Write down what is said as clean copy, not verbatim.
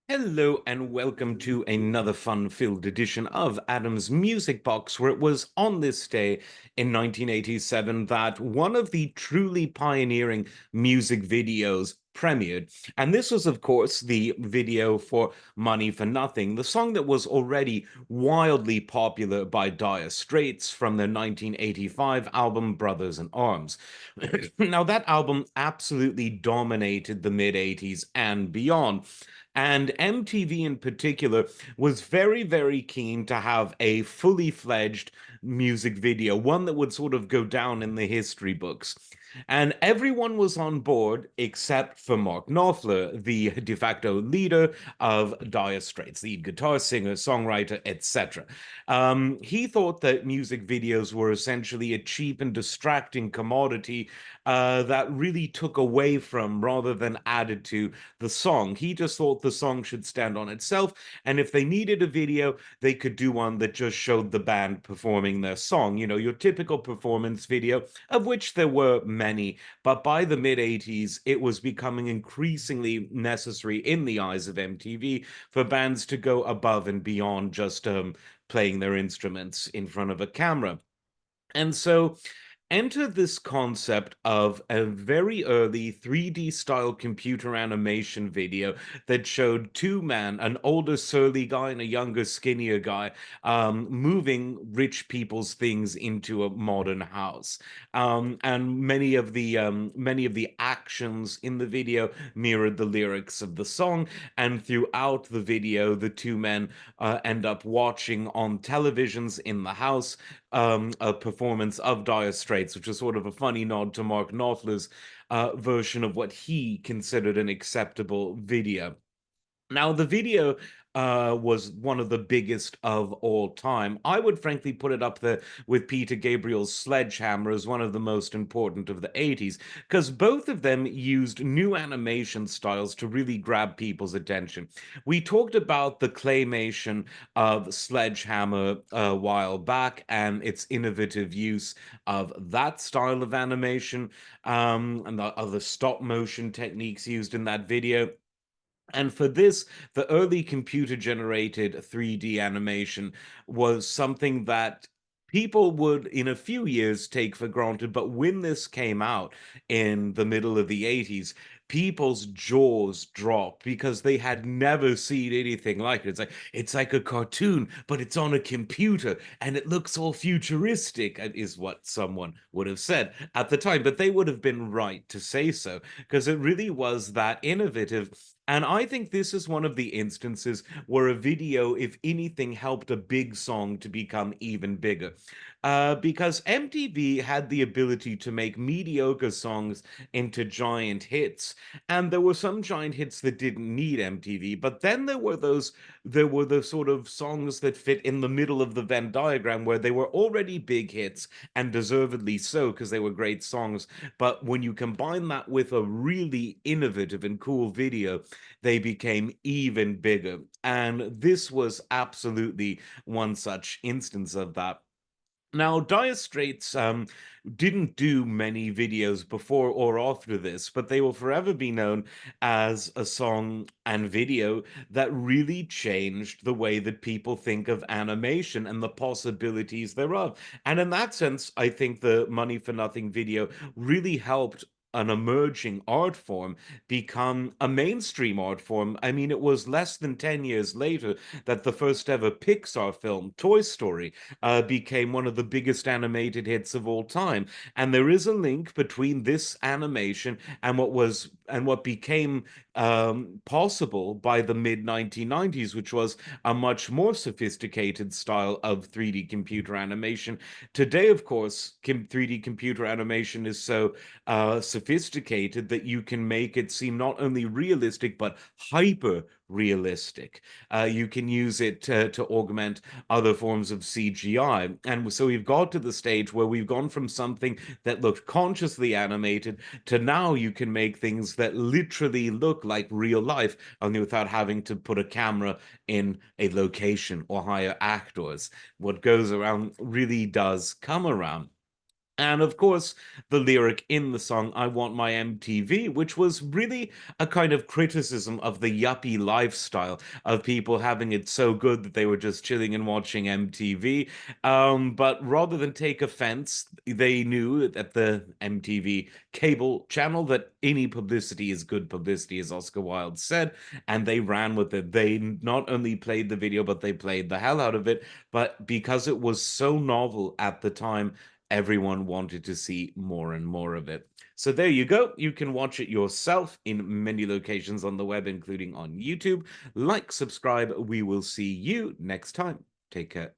Hello and welcome to another fun-filled edition of Adam's Music Box, where it was on this day in 1987 that one of the truly pioneering music videos premiered. And this was, of course, the video for Money for Nothing, the song that was already wildly popular by Dire Straits from their 1985 album Brothers in Arms. Now, that album absolutely dominated the mid-80s and beyond. And MTV in particular was very, very keen to have a fully fledged music video, one that would sort of go down in the history books. And everyone was on board except for Mark Knopfler, the de facto leader of Dire Straits, lead guitar singer, songwriter, etc. He thought that music videos were essentially a cheap and distracting commodity that really took away from rather than added to the song. He just thought the song should stand on itself, and if they needed a video, they could do one that just showed the band performing their song. You know, your typical performance video, of which there were many, but by the mid 80s, it was becoming increasingly necessary in the eyes of MTV for bands to go above and beyond just playing their instruments in front of a camera. And so enter this concept of a very early 3D style computer animation video that showed two men, an older surly guy and a younger skinnier guy, moving rich people's things into a modern house. And many of the actions in the video mirrored the lyrics of the song. And throughout the video, the two men end up watching on televisions in the house a performance of Dire Straits, which was sort of a funny nod to Mark Knopfler's version of what he considered an acceptable video. Now, the video was one of the biggest of all time. I would frankly put it up there with Peter Gabriel's Sledgehammer as one of the most important of the 80s, because both of them used new animation styles to really grab people's attention. We talked about the claymation of Sledgehammer a while back and its innovative use of that style of animation and the other stop motion techniques used in that video. And for this, the early computer generated 3D animation was something that people would, in a few years, take for granted. But when this came out in the middle of the 80s, people's jaws dropped because they had never seen anything like it. It's like a cartoon, but it's on a computer and it looks all futuristic, is what someone would have said at the time. But they would have been right to say so because it really was that innovative. And I think this is one of the instances where a video, if anything, helped a big song to become even bigger. Because MTV had the ability to make mediocre songs into giant hits, and there were some giant hits that didn't need MTV. But then there were the sort of songs that fit in the middle of the Venn diagram where they were already big hits, and deservedly so because they were great songs. But when you combine that with a really innovative and cool video, they became even bigger. And this was absolutely one such instance of that. Now, Dire Straits didn't do many videos before or after this, but they will forever be known as a song and video that really changed the way that people think of animation and the possibilities thereof. And in that sense, I think the Money for Nothing video really helped an emerging art form become a mainstream art form. I mean, it was less than 10 years later that the first ever Pixar film, Toy Story, became one of the biggest animated hits of all time. And there is a link between this animation and what became possible by the mid 1990s, which was a much more sophisticated style of 3D computer animation. Today, of course, 3D computer animation is so sophisticated that you can make it seem not only realistic but hyper realistic. You can use it to augment other forms of CGI. And so we've got to the stage where we've gone from something that looked consciously animated to now you can make things that literally look like real life, only without having to put a camera in a location or hire actors. What goes around really does come around. And of course, the lyric in the song, I Want My MTV, which was really a kind of criticism of the yuppie lifestyle of people having it so good that they were just chilling and watching MTV. But rather than take offense, they knew that the MTV cable channel that any publicity is good publicity, as Oscar Wilde said, and they ran with it. They not only played the video, but they played the hell out of it. But because it was so novel at the time, everyone wanted to see more and more of it. So there you go. You can watch it yourself in many locations on the web, including on YouTube. Like, subscribe. We will see you next time. Take care.